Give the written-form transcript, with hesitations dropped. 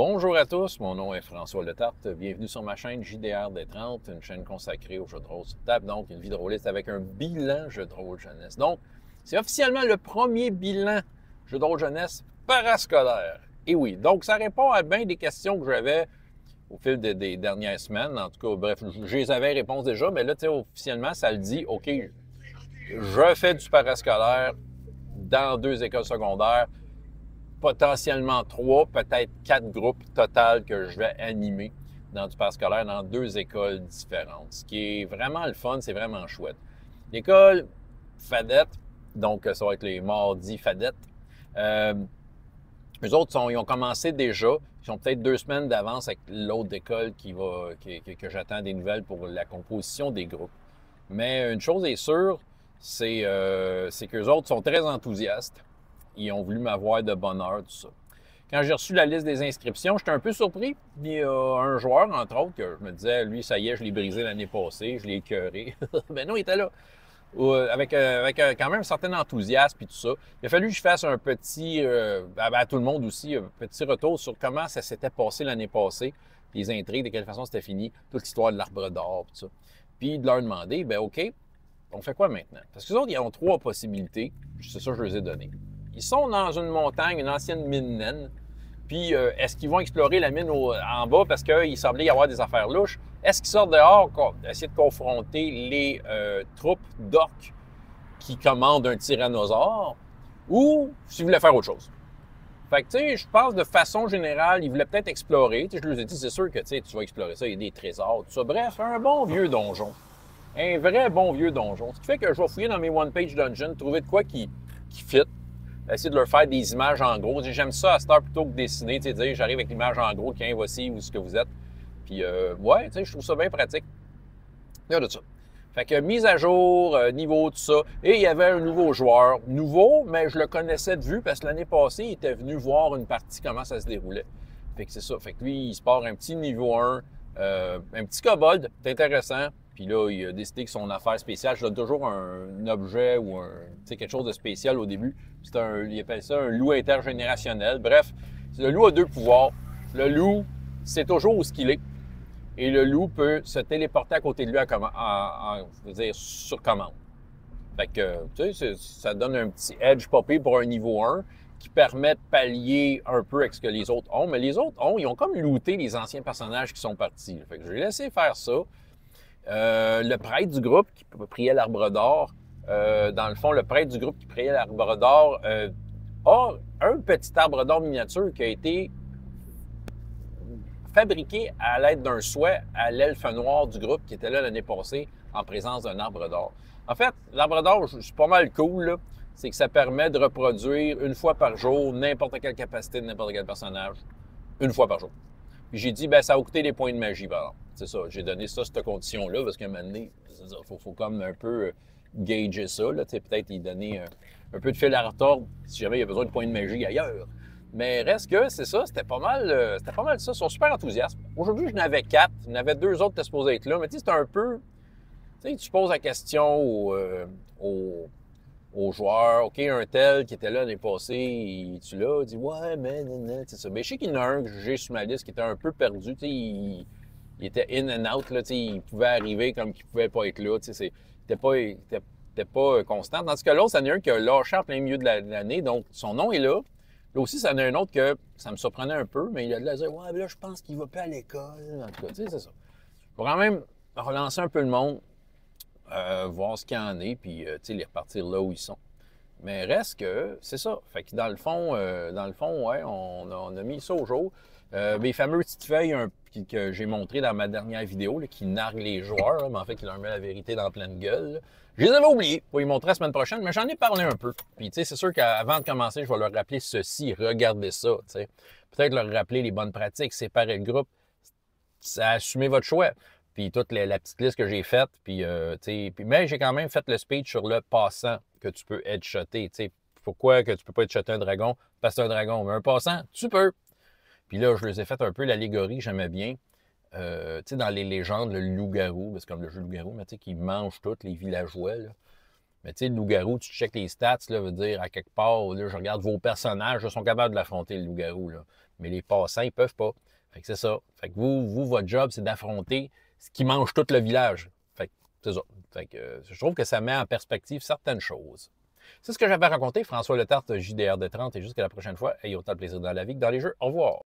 Bonjour à tous, mon nom est François Letarte. Bienvenue sur ma chaîne JDR des 30, une chaîne consacrée aux jeux de rôle sur table, donc une vie de rôliste avec un bilan jeu de rôle jeunesse. Donc, c'est officiellement le premier bilan jeu de rôle jeunesse parascolaire. Et oui, donc ça répond à bien des questions que j'avais au fil des dernières semaines. En tout cas, bref, je les avais réponses déjà, mais là, tu sais, officiellement, ça le dit, OK, je fais du parascolaire dans 2 écoles secondaires, potentiellement 3, peut-être 4 groupes total que je vais animer dans du parascolaire dans 2 écoles différentes. Ce qui est vraiment le fun, c'est vraiment chouette. L'école Fadette, donc ça va être les mardis Fadette, eux autres, ils ont commencé déjà, ils ont peut-être 2 semaines d'avance avec l'autre école que j'attends des nouvelles pour la composition des groupes. Mais une chose est sûre, c'est qu'eux autres sont très enthousiastes. Ils ont voulu m'avoir de bonne heure, tout ça. Quand j'ai reçu la liste des inscriptions, j'étais un peu surpris. Il y a un joueur, entre autres, que je me disais, lui, ça y est, je l'ai brisé l'année passée, je l'ai écœuré. Mais non, il était là. Avec quand même un certain enthousiasme et tout ça. Il a fallu que je fasse un petit, à tout le monde aussi, un petit retour sur comment ça s'était passé l'année passée, les intrigues, de quelle façon c'était fini, toute l'histoire de l'arbre d'or, tout ça. Puis de leur demander, ben OK, on fait quoi maintenant? Parce que les autres, ils ont 3 possibilités. C'est ça que je leur ai donné. Ils sont dans une montagne, une ancienne mine naine. Puis, est-ce qu'ils vont explorer la mine en bas parce qu'il semblait y avoir des affaires louches? Est-ce qu'ils sortent dehors, essayer de confronter les troupes d'orques qui commandent un tyrannosaure? Ou s'ils voulaient faire autre chose? Fait que, tu sais, je pense de façon générale, ils voulaient peut-être explorer. Tu sais, je leur ai dit, c'est sûr que tu vas explorer ça, il y a des trésors, tout ça. Bref, un bon vieux donjon. Un vrai bon vieux donjon. Ce qui fait que je vais fouiller dans mes one-page dungeons, trouver de quoi qui fit. Essayer de leur faire des images en gros. J'aime ça à cette heure plutôt que dessiner, tu sais, dire j'arrive avec l'image en gros, tiens, voici où ce que vous êtes. Puis, ouais, tu sais, je trouve ça bien pratique. Regarde ça. Fait que mise à jour, niveau, tout ça. Et il y avait un nouveau joueur. Nouveau, mais je le connaissais de vue parce que l'année passée, il était venu voir une partie, comment ça se déroulait. Fait que c'est ça. Fait que lui, il se part un petit niveau 1, un petit kobold, c'est intéressant. Puis là, il a décidé que son affaire spéciale, je donne toujours un objet ou quelque chose de spécial au début. Il appelle ça un loup intergénérationnel. Bref, le loup a 2 pouvoirs. Le loup, c'est toujours où ce qu'il est. Et le loup peut se téléporter à côté de lui sur commande. Fait que, tu sais, ça donne un petit edge popé pour un niveau 1 qui permet de pallier un peu avec ce que les autres ont. Mais les autres ils ont comme looté les anciens personnages qui sont partis. Fait que je vais laisser faire ça. Le prêtre du groupe qui priait l'arbre d'or, dans le fond, le prêtre du groupe qui priait l'arbre d'or a un petit arbre d'or miniature qui a été fabriqué à l'aide d'un souhait à l'elfe noir du groupe qui était là l'année passée en présence d'un arbre d'or. En fait, l'arbre d'or, c'est pas mal cool, là. C'est que ça permet de reproduire une fois par jour n'importe quelle capacité de n'importe quel personnage, une fois par jour. Puis j'ai dit, ben ça va coûter des points de magie, par exemple. C'est ça, j'ai donné ça, cette condition-là, parce qu'à un moment donné, il faut comme un peu gager ça, là, peut-être y donner un peu de fil à retordre si jamais il y a besoin de points de magie ailleurs. Mais reste que, c'est ça, c'était pas mal ça. Ils sont super enthousiastes. Aujourd'hui, je n'avais 4, il y en avait 2 autres qui étaient supposés être là, mais tu sais, c'est un peu, tu sais, tu poses la question aux joueurs, OK, un tel qui était là l'année passée, tu l'as, dit, ouais, mais, c'est ça. Mais je sais qu'il y en a un que j'ai sur ma liste qui était un peu perdu, tu sais, il était in and out, là, tu sais, il pouvait arriver comme qu'il pouvait pas être là, tu sais, il était pas constant. Tandis que l'autre, c'en est un qui a lâché en plein milieu de l'année, donc son nom est là. Là aussi, c'en est un autre que ça me surprenait un peu, mais il a de la dire, ouais, là, je pense qu'il va plus à l'école, en tout cas, tu sais, c'est ça. Faut quand même relancer un peu le monde, voir ce qu'il y en est, puis, tu sais, les repartir là où ils sont. Mais reste que, c'est ça. Fait que dans le fond, ouais, on a mis ça au jour. Les fameuses petites feuilles que j'ai montrées dans ma dernière vidéo, là, qui narguent les joueurs, là, mais en fait, qui leur met la vérité dans pleine gueule, là. Je les avais oubliés pour y montrer la semaine prochaine, mais j'en ai parlé un peu. Puis, tu sais, c'est sûr qu'avant de commencer, je vais leur rappeler ceci, regardez ça, tu sais. Peut-être leur rappeler les bonnes pratiques, séparer le groupe, assumez votre choix. Puis toute la petite liste que j'ai faite, puis, mais j'ai quand même fait le speech sur le passant que tu peux headshotter, tu sais. Pourquoi que tu peux pas headshotter un dragon? Parce que c'est un dragon. Mais un passant, tu peux. Puis là, je les ai fait un peu l'allégorie, j'aimais bien. Tu sais, dans les légendes, le loup-garou, c'est comme le jeu loup-garou, mais tu sais, qui mange tous les villageois, là. Mais tu sais, le loup-garou, tu checkes les stats, là, veut dire, à quelque part, là, je regarde vos personnages, ils sont capables de l'affronter, le loup-garou, là. Mais les passants, ils peuvent pas. Fait que c'est ça. Fait que vous, votre job, c'est d'affronter ce qui mange tout le village. Fait que c'est ça. Fait que je trouve que ça met en perspective certaines choses. C'est ce que j'avais raconté. François Letarte, JDR de 30, et jusqu'à la prochaine fois, ayez autant de plaisir dans la vie que dans les jeux. Au revoir.